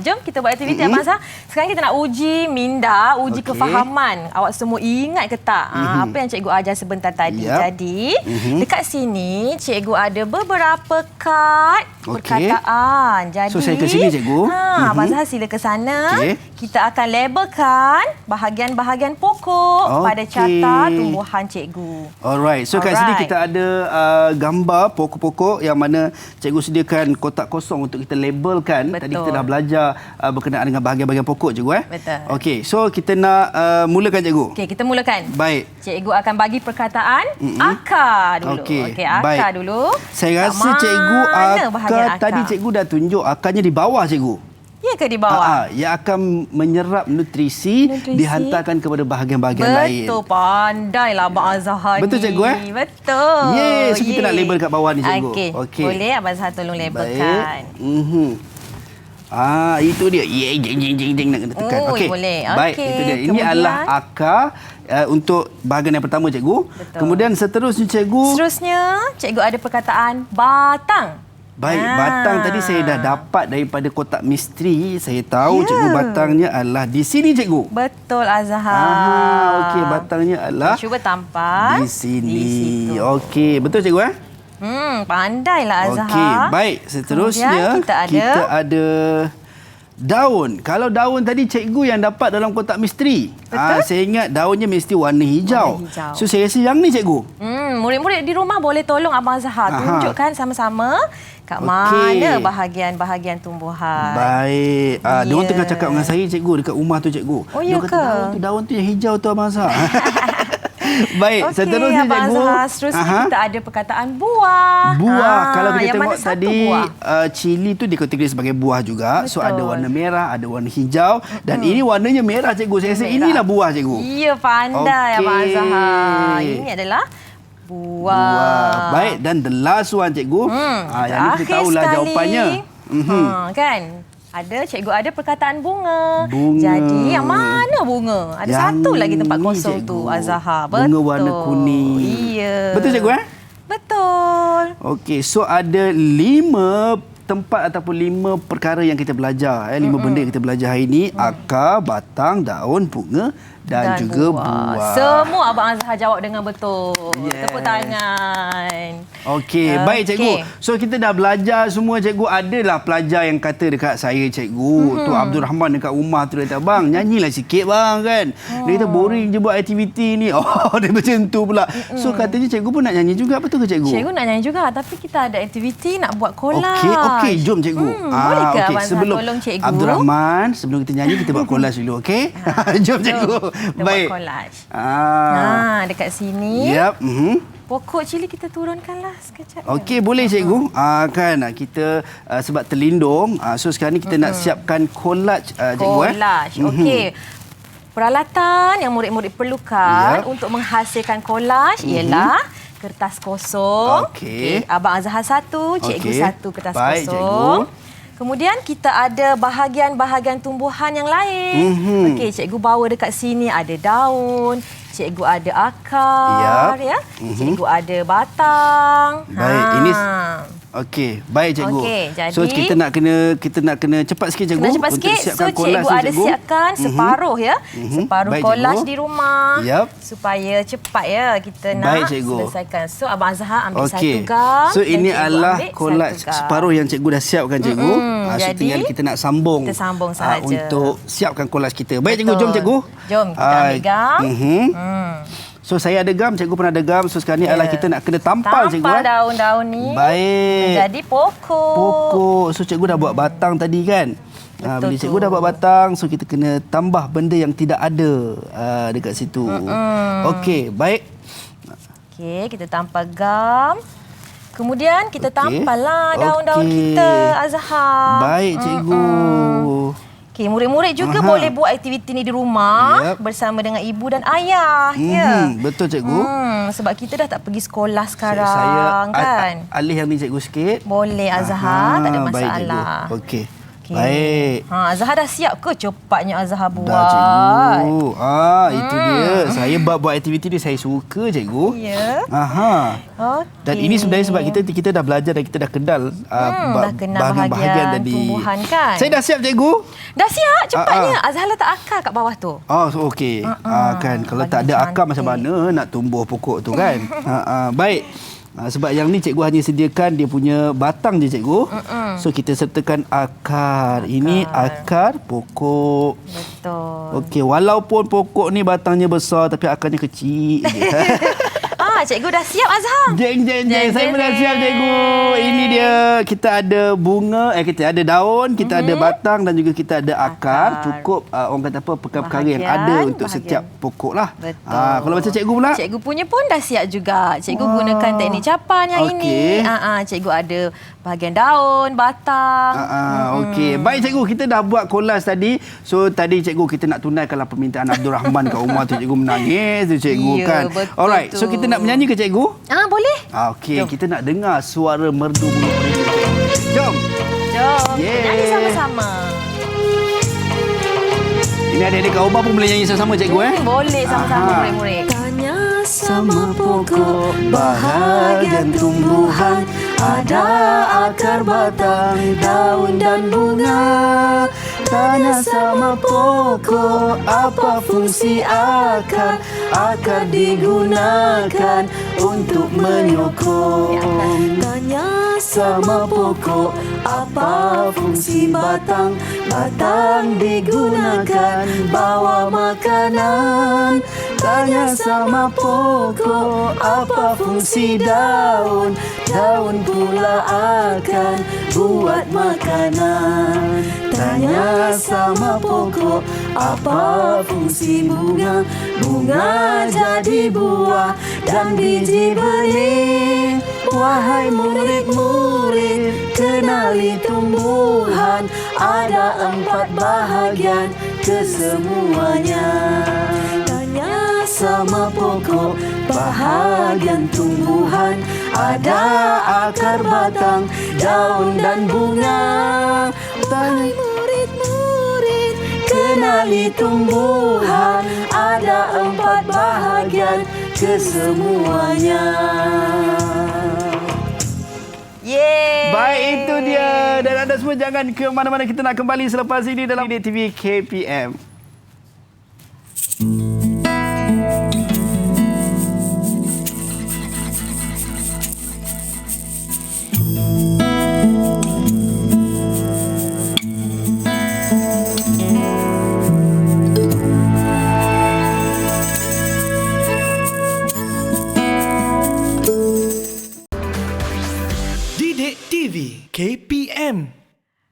Speaker 4: Jom kita buat aktiviti Abang Azhar. Sekarang kita nak uji minda, uji kefahaman. Awak semua ingat ke tak apa yang cikgu ajar sebentar tadi? Jadi, dekat sini cikgu ada beberapa kad perkataan. Jadi,
Speaker 2: so saya ke sini cikgu.
Speaker 4: Abang Azhar sila ke sana. Kita akan labelkan bahagian-bahagian pokok pada carta tumbuhan cikgu.
Speaker 2: Alright. So kat sini kita ada gambar pokok-pokok yang mana cikgu sediakan kotak kosong untuk kita labelkan. Tadi kita dah belajar berkenaan dengan bahagian-bahagian pokok cikgu
Speaker 4: Betul.
Speaker 2: Okey, so kita nak mulakan cikgu.
Speaker 4: Okey, kita mulakan.
Speaker 2: Baik.
Speaker 4: Cikgu akan bagi perkataan akar dulu. Okey, akar dulu.
Speaker 2: Saya rasa cikgu akar tadi cikgu dah tunjuk akarnya di bawah cikgu.
Speaker 4: Ya ke di bawah?
Speaker 2: Yang akan menyerap nutrisi dihantarkan kepada bahagian-bahagian lain.
Speaker 4: Betul, pandailah Abang Azhar ni.
Speaker 2: Betul cikgu
Speaker 4: Betul.
Speaker 2: So kita nak label kat bawah ni cikgu.
Speaker 4: Okey. Boleh Abang Azhar tolong labelkan.
Speaker 2: Itu dia. Jeng nak kena tekan. Okey.
Speaker 4: Boleh.
Speaker 2: Baik, itu dia. Ini adalah akar untuk bahagian yang pertama cikgu.
Speaker 4: Betul.
Speaker 2: Kemudian seterusnya cikgu.
Speaker 4: Seterusnya cikgu ada perkataan batang.
Speaker 2: Baik, batang tadi saya dah dapat daripada kotak misteri. Saya tahu cikgu batangnya adalah di sini cikgu.
Speaker 4: Betul Azhar.
Speaker 2: Okey, batangnya adalah
Speaker 4: cuba tampal
Speaker 2: di sini.
Speaker 4: Di situ.
Speaker 2: Okey, betul cikgu
Speaker 4: pandailah Azhar.
Speaker 2: Okey, baik. Seterusnya
Speaker 4: kemudian
Speaker 2: kita ada daun. Kalau daun tadi cikgu yang dapat dalam kotak misteri. Saya ingat daunnya mesti warna hijau. So saya rasa yang ni cikgu.
Speaker 4: Murid-murid di rumah boleh tolong Abang Azhar tunjukkan sama-sama kat mana bahagian-bahagian tumbuhan.
Speaker 2: Baik. Diorang tengah cakap dengan saya cikgu dekat rumah tu cikgu.
Speaker 4: Oh ya ke?
Speaker 2: Daun tu yang hijau tu Abang Azhar. Baik, seterusnya
Speaker 4: Abang
Speaker 2: cikgu.
Speaker 4: Azhar, seterusnya kita ada perkataan buah.
Speaker 2: Buah. Kalau kita
Speaker 4: yang
Speaker 2: tengok
Speaker 4: mana
Speaker 2: tadi cili tu dikategori sebagai buah juga. Betul. So ada warna merah, ada warna hijau dan ini warnanya merah cikgu. Saya rasa inilah buah cikgu.
Speaker 4: Ya, pandai Abang Azhar. Ini adalah buah.
Speaker 2: Baik, dan the last one cikgu. Yang ni kita tahulah jawapannya.
Speaker 4: Kan? Cikgu ada perkataan bunga. Jadi yang mana bunga? Ada satu lagi tempat kosong cikgu. Tu Azhar. Betul.
Speaker 2: Bunga warna kuning.
Speaker 4: Iya.
Speaker 2: Betul cikgu
Speaker 4: Betul.
Speaker 2: Okey, so ada 5 tempat ataupun 5 perkara yang kita belajar. 5 benda yang kita belajar hari ini. Akar, batang, daun, bunga dan juga buah.
Speaker 4: Semua Abang Azhar jawab dengan betul. Tepuk tangan.
Speaker 2: Okey, baik cikgu. So kita dah belajar semua cikgu. Adalah pelajar yang kata dekat saya cikgu, tu Abdul Rahman dekat rumah tu dia kata, "Bang, nyanyilah sikit bang kan." Dia kata boring je buat aktiviti ni. Dia macam tu pula. So katanya cikgu pun nak nyanyi juga, betul ke cikgu?
Speaker 4: Cikgu nak nyanyi juga tapi kita ada aktiviti nak buat collage.
Speaker 2: Okey, jom cikgu.
Speaker 4: Boleh ke Abang Azhar tolong cikgu?
Speaker 2: Abdul Rahman, sebelum kita nyanyi kita buat collage dulu, okey? Jom cikgu.
Speaker 4: Kita
Speaker 2: baik.
Speaker 4: buat collage. Dekat sini.
Speaker 2: Yap.
Speaker 4: Pokok cili kita turunkanlah sekejap.
Speaker 2: Okey, boleh cikgu. Kan kita sebab terlindung. So sekarang ni kita nak siapkan collage cikgu.
Speaker 4: Collage. Okey. Peralatan yang murid-murid perlukan untuk menghasilkan collage ialah kertas kosong.
Speaker 2: Okey.
Speaker 4: Abang Azhar satu, cikgu satu kertas
Speaker 2: baik,
Speaker 4: kosong.
Speaker 2: Cikgu.
Speaker 4: Kemudian kita ada bahagian-bahagian tumbuhan yang lain. Okey, cikgu bawa dekat sini ada daun, cikgu ada akar, cikgu ada batang.
Speaker 2: Baik, ini okey, baik cikgu.
Speaker 4: Jadi
Speaker 2: so kita nak kena cepat sikit cikgu.
Speaker 4: Kena cepat sikit. So cikgu ada siapkan separuh separuh collage di rumah. Supaya cepat kita nak selesaikan. So Abang Azhar ambil satu gam.
Speaker 2: So ini adalah collage separuh yang cikgu dah siapkan cikgu. So tinggal kita nak sambung.
Speaker 4: Kita sambung sahaja.
Speaker 2: Untuk siapkan collage kita. Baik cikgu, jom cikgu.
Speaker 4: Jom kita ambil gam.
Speaker 2: So saya ada gam, cikgu pun ada gam. So sekarang ni adalah kita nak kena tampal cikgu.
Speaker 4: Tampal daun-daun ni.
Speaker 2: Baik.
Speaker 4: Jadi pokok.
Speaker 2: Pokok. So cikgu dah buat batang tadi kan. Bila cikgu dah buat batang, so kita kena tambah benda yang tidak ada dekat situ. Okey, baik.
Speaker 4: Okey, kita tampal gam. Kemudian kita tampallah daun-daun kita, Azhar.
Speaker 2: Baik cikgu.
Speaker 4: Okey, murid-murid juga boleh buat aktiviti ni di rumah bersama dengan ibu dan ayah.
Speaker 2: Betul cikgu.
Speaker 4: Sebab kita dah tak pergi sekolah sekarang kan.
Speaker 2: Alih yang ni cikgu sikit.
Speaker 4: Boleh Azhar, tak ada masalah.
Speaker 2: Okey. Baik.
Speaker 4: Azhar dah siap ke cepatnya Azhar buat?
Speaker 2: Dah cikgu. Itu dia. Saya buat aktiviti ni saya suka cikgu.
Speaker 4: Ya.
Speaker 2: Dan ini sebenarnya sebab kita dah belajar dan kita dah kenal bahagian-bahagian dari
Speaker 4: tumbuhan kan.
Speaker 2: Saya dah siap cikgu.
Speaker 4: Dah siap cepatnya. Azhar letak akar kat bawah tu.
Speaker 2: Okey. Kan kalau tak ada akar macam mana nak tumbuh pokok tu kan. Baik. Sebab yang ni cikgu hanya sediakan dia punya batang je cikgu. So kita sertakan akar. Ini akar pokok.
Speaker 4: Betul.
Speaker 2: Okey, walaupun pokok ni batangnya besar tapi akarnya kecil je.
Speaker 4: Cikgu dah siap Azhar.
Speaker 2: Jeng. Saya pun dah siap cikgu. Ini dia. Kita ada bunga, kita ada daun, kita ada batang dan juga kita ada akar. Cukup orang kata apa perkara-perkara yang ada untuk setiap pokok lah.
Speaker 4: Betul.
Speaker 2: Kalau macam cikgu pula?
Speaker 4: Cikgu punya pun dah siap juga. Cikgu gunakan teknik capan yang ini. Cikgu ada bahagian daun, batang.
Speaker 2: Okey. Baik cikgu, kita dah buat collage tadi. So tadi cikgu kita nak tunaikanlah permintaan Abdul Rahman kat rumah tu, cikgu menangis tu cikgu kan. Alright. So kita nak menyanyi ke cikgu?
Speaker 4: Boleh.
Speaker 2: Okey, kita nak dengar suara merdu bulu merdu. Jom.
Speaker 4: Nyanyi sama-sama.
Speaker 2: Ini adik-adik kat rumah pun boleh nyanyi sama-sama cikgu
Speaker 4: Boleh sama-sama murid-murid.
Speaker 5: Tanya sama pokok bahagian tumbuhan, ada akar, batang, daun dan bunga. Tanya sama pokok apa fungsi akar. Akar digunakan untuk menyokong. Tanya sama pokok apa fungsi batang. Batang digunakan bawa makanan. Tanya sama pokok apa fungsi daun. Daun pula akan buat makanan. Tanya sama pokok apa fungsi bunga. Bunga jadi buah dan biji benih. Wahai murid-murid, kenali tumbuhan. Ada 4 bahagian kesemuanya. Tanya sama pokok bahagian tumbuhan. Ada akar, batang, daun dan bunga. Wahai murid-murid, kenali tumbuhan. Ada 4 bahagian kesemuanya.
Speaker 4: Yeay.
Speaker 2: Baik, itu dia. Dan anda semua jangan ke mana-mana. Kita nak kembali selepas ini dalam Didik TV KPM.
Speaker 1: Didik TV KPM.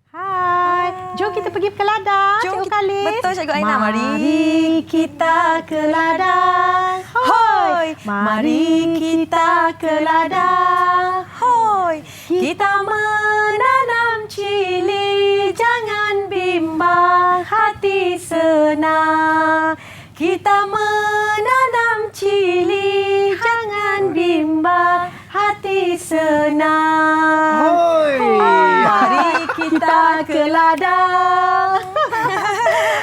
Speaker 3: Hai, jom kita pergi ke ladang.
Speaker 4: Jom
Speaker 3: Cikgu
Speaker 4: kita-
Speaker 3: Khalis.
Speaker 4: betul, Cikgu Aina.
Speaker 3: Mari kita ke ladang. Hoi, mari kita ke ladang.
Speaker 4: Hoi,
Speaker 3: Kita menanam cili, jangan bimbang, hati senang. Kita menanam cili, jangan bimbang, hati senang.
Speaker 2: Hoi.
Speaker 3: Mari kita ke ladang.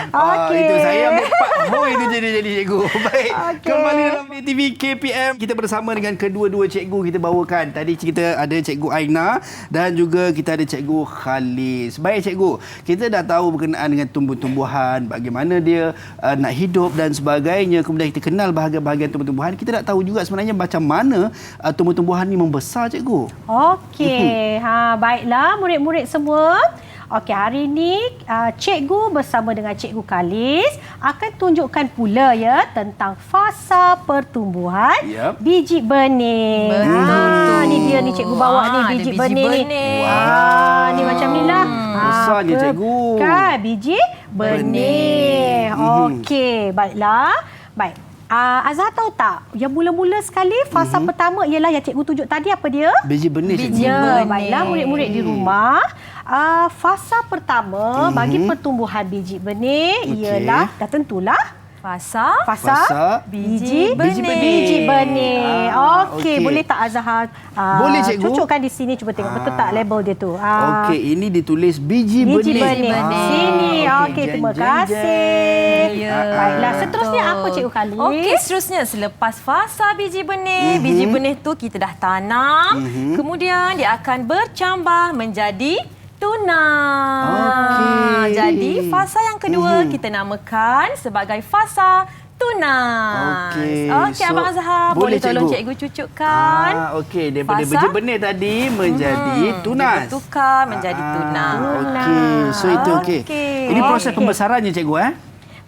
Speaker 3: Okey.
Speaker 2: Itu saya ambil part hoi itu jadi cikgu. Baik.
Speaker 3: Okey.
Speaker 2: Kembali dalam TV KPM. Kita bersama dengan kedua-dua cikgu kita bawakan. Tadi kita ada cikgu Aina dan juga kita ada cikgu Khalis. Baik cikgu, kita dah tahu berkenaan dengan tumbuh-tumbuhan, bagaimana dia nak hidup dan sebagainya. Kemudian kita kenal bahagian-bahagian tumbuh-tumbuhan. Kita nak tahu juga sebenarnya macam mana tumbuh-tumbuhan ni membesar cikgu.
Speaker 3: Okey, baiklah murid-murid semua. Okey, hari ini cikgu bersama dengan cikgu Khalis akan tunjukkan pula ya tentang fasa pertumbuhan
Speaker 2: Yap.
Speaker 3: biji benih.
Speaker 4: Betul.
Speaker 3: Ni dia ni cikgu bawa ni
Speaker 4: Wah,
Speaker 3: biji
Speaker 4: ada biji
Speaker 3: benih ni.
Speaker 4: benih.
Speaker 3: Ni macam ni lah.
Speaker 2: Besarnya, cikgu.
Speaker 3: Kan biji benih. Okey, baiklah. Baik. Azhar tahu tak, yang mula-mula sekali fasa pertama ialah yang cikgu tunjuk tadi, apa dia?
Speaker 2: Biji benih cikgu.
Speaker 3: Ya,
Speaker 4: benih.
Speaker 3: baiklah murid-murid di rumah. Fasa pertama bagi pertumbuhan biji benih ialah dah tentulah
Speaker 4: fasa
Speaker 3: fasa
Speaker 4: biji
Speaker 3: biji
Speaker 4: benih.
Speaker 3: Biji benih. Okey,
Speaker 2: okey.
Speaker 3: boleh tak Azhar
Speaker 2: Boleh, cikgu.
Speaker 3: cucukkan di sini, cuba tengok betul tak label dia tu.
Speaker 2: Okey, ini ditulis biji
Speaker 3: Biji
Speaker 2: benih.
Speaker 3: benih. Sini. Okey, terima kasih.
Speaker 4: Ya.
Speaker 3: Baiklah, seterusnya apa Cikgu Khalis?
Speaker 4: Okey, seterusnya selepas fasa biji benih, biji benih tu kita dah tanam, kemudian dia akan bercambah menjadi tunas.
Speaker 2: Okey.
Speaker 4: Jadi fasa yang kedua kita namakan sebagai fasa tunas.
Speaker 2: Okey.
Speaker 4: Okey,
Speaker 2: So,
Speaker 4: Abang Azhar
Speaker 2: boleh,
Speaker 4: boleh tolong
Speaker 2: cikgu?
Speaker 4: cikgu cucukkan.
Speaker 2: Okey, daripada
Speaker 4: Fasa?
Speaker 2: biji benih tadi menjadi tunas.
Speaker 4: Dia bertukar menjadi tunas.
Speaker 2: Okey, so itu okey.
Speaker 4: Okey.
Speaker 2: Ini proses
Speaker 3: Okey.
Speaker 2: pembesarannya cikgu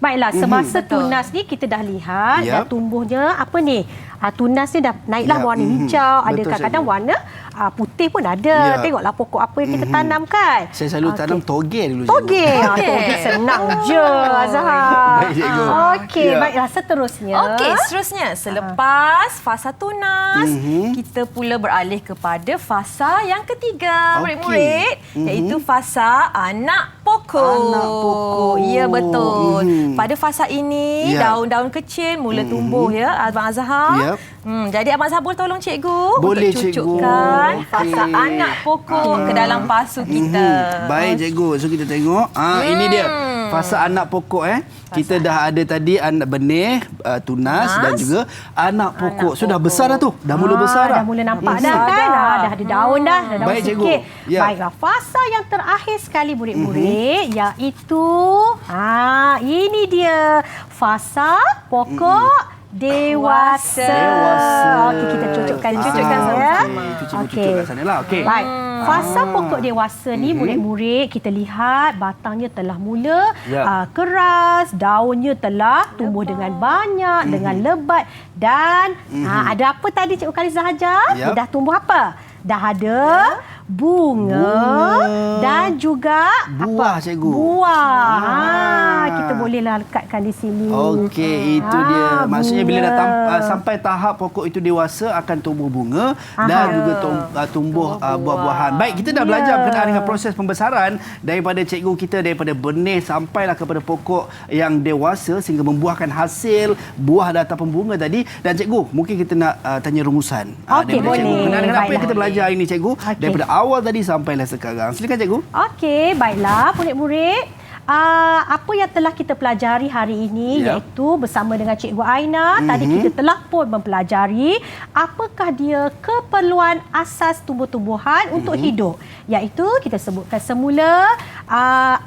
Speaker 3: Baiklah, semasa
Speaker 4: Betul.
Speaker 3: tunas ni kita dah lihat dah
Speaker 2: Yap.
Speaker 3: tumbuhnya apa ni? Tunas ni dah naiklah
Speaker 2: Yap.
Speaker 3: warna hijau, ada
Speaker 2: Betul,
Speaker 3: kadang-kadang
Speaker 2: cikgu.
Speaker 3: warna putih pun ada.
Speaker 2: Yap.
Speaker 3: Tengoklah pokok apa yang kita tanam kan.
Speaker 2: Saya selalu tanam toge dulu
Speaker 3: Toge.
Speaker 4: Okey.
Speaker 3: Toge senang je Azhar.
Speaker 2: Baik, cikgu.
Speaker 3: Okey,
Speaker 2: Ya.
Speaker 3: baiklah seterusnya.
Speaker 4: Okey, seterusnya selepas fasa tunas, kita pula beralih kepada fasa yang ketiga,
Speaker 2: Okey.
Speaker 4: murid-murid, iaitu fasa anak pokok.
Speaker 2: Anak pokok.
Speaker 4: Ya, betul. Pada fasa ini,
Speaker 2: Ya.
Speaker 4: daun-daun kecil mula tumbuh ya, Abang Azhar.
Speaker 2: Yap.
Speaker 4: Jadi Abang Azhar boleh tolong cikgu
Speaker 2: Boleh,
Speaker 4: untuk
Speaker 2: cikgu.
Speaker 4: cucukkan
Speaker 2: Okey.
Speaker 4: fasa anak pokok ke dalam pasu kita.
Speaker 2: Baik cikgu. So kita tengok. Ini dia. Fasa anak pokok kita dah ada tadi anak benih, tunas dan juga anak pokok. Sudah besar dah tu. Dah mula besar dah.
Speaker 3: Dah mula nampak dah kan. Dah ada daun dah. Dah daun
Speaker 2: Baik,
Speaker 3: sikit.
Speaker 2: cikgu. Ya.
Speaker 3: Baiklah. Fasa yang terakhir sekali murid-murid iaitu ini dia. Fasa pokok dewasa. Okey, kita cucukkan sama-sama.
Speaker 2: Itu cikgu cucuk kat sana lah. Okey.
Speaker 3: Baik. Fasa pokok dewasa ni murid-murid kita lihat batangnya telah mula keras, daunnya telah tumbuh dengan banyak, dengan lebat dan ada apa tadi Cikgu Khaliza ajar? Dia dah tumbuh apa? Dah ada bunga dan juga
Speaker 2: buah, cikgu.
Speaker 3: Buah. Kita bolehlah lekatkan di sini.
Speaker 2: Okey, itu dia. Maksudnya bila dah sampai tahap pokok itu dewasa akan tumbuh bunga dan juga tumbuh buah-buahan. Baik, kita dah belajar berkenaan dengan proses pembesaran daripada cikgu kita daripada benih sampailah kepada pokok yang dewasa sehingga membuahkan hasil buah ataupun bunga tadi. Dan cikgu, mungkin kita nak tanya rumusan.
Speaker 3: Okey, boleh.
Speaker 2: Berkenaan dengan apa yang kita belajar hari ini, cikgu, daripada awal tadi sampailah sekarang. Silakan, cikgu.
Speaker 3: Okey, baiklah murid-murid. Apa yang telah kita pelajari hari ini iaitu bersama dengan Cikgu Aina. Tadi kita telah pun mempelajari apakah dia keperluan asas tumbuh-tumbuhan untuk hidup. Iaitu kita sebutkan semula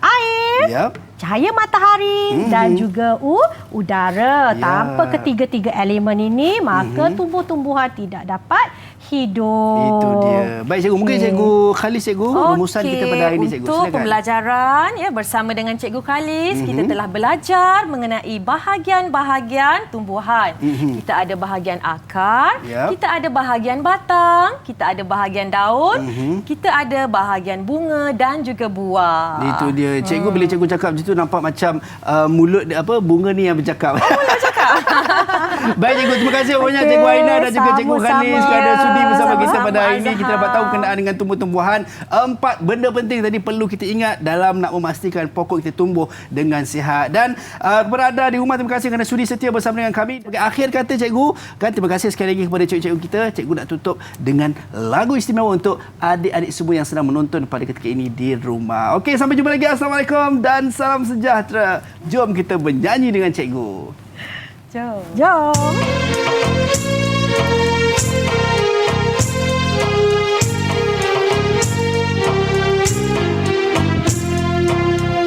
Speaker 3: air, cahaya matahari dan juga udara. Tanpa ketiga-tiga elemen ini, maka tumbuh-tumbuhan tidak dapat hidup.
Speaker 2: Itu dia. Baik, cikgu. Mungkin Cikgu Khalis, cikgu, rumusan kita pada hari ini, cikgu.
Speaker 4: Untuk
Speaker 2: silakan.
Speaker 4: pembelajaran bersama dengan Cikgu Khalis, kita telah belajar mengenai bahagian-bahagian tumbuhan. Kita ada bahagian akar, kita ada bahagian batang, kita ada bahagian daun, kita ada bahagian bunga dan juga buah.
Speaker 2: Itu dia. Cikgu bila cikgu cakap macam tu nampak macam mulut bunga ni yang bercakap. Baik, cikgu, terima kasih banyak Cikgu Aina dan juga Cikgu Khalis kerana sudi bersama kita pada hari ini. Kita dapat tahu kenaan dengan tumbuh-tumbuhan. 4 benda penting tadi perlu kita ingat dalam nak memastikan pokok kita tumbuh dengan sihat. Dan kepada anda di rumah, terima kasih kerana sudi setia bersama dengan kami. Sebagai akhir kata, cikgu, terima kasih sekali lagi kepada cikgu-cikgu kita. Cikgu nak tutup dengan lagu istimewa untuk adik-adik semua yang sedang menonton pada ketika ini di rumah. Okey, sampai jumpa lagi. Assalamualaikum dan salam sejahtera. Jom kita bernyanyi dengan cikgu.
Speaker 3: Jom.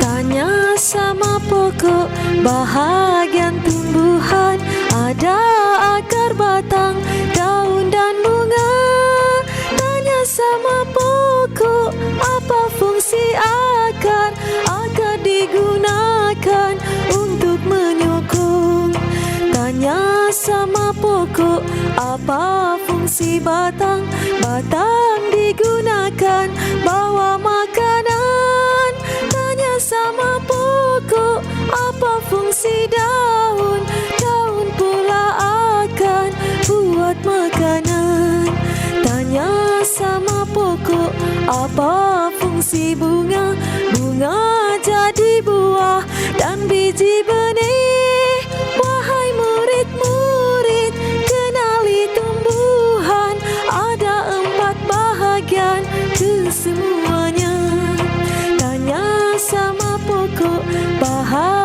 Speaker 5: Tanya sama pokok bahagian tumbuhan, ada akar, batang, daun dan bunga. Tanya sama pokok apa fungsi akar, akar digunakan untuk menyokong. Tanya sama pokok apa fungsi batang, batang digunakan bawa makanan. Tanya sama pokok apa fungsi daun, daun pula akan buat makanan. Tanya sama pokok apa fungsi bunga, bunga jadi buah dan biji benih. Wahai murid-murid, kenali tumbuhan, ada 4 bahagian kesemuanya. Tanya sama pokok bahagian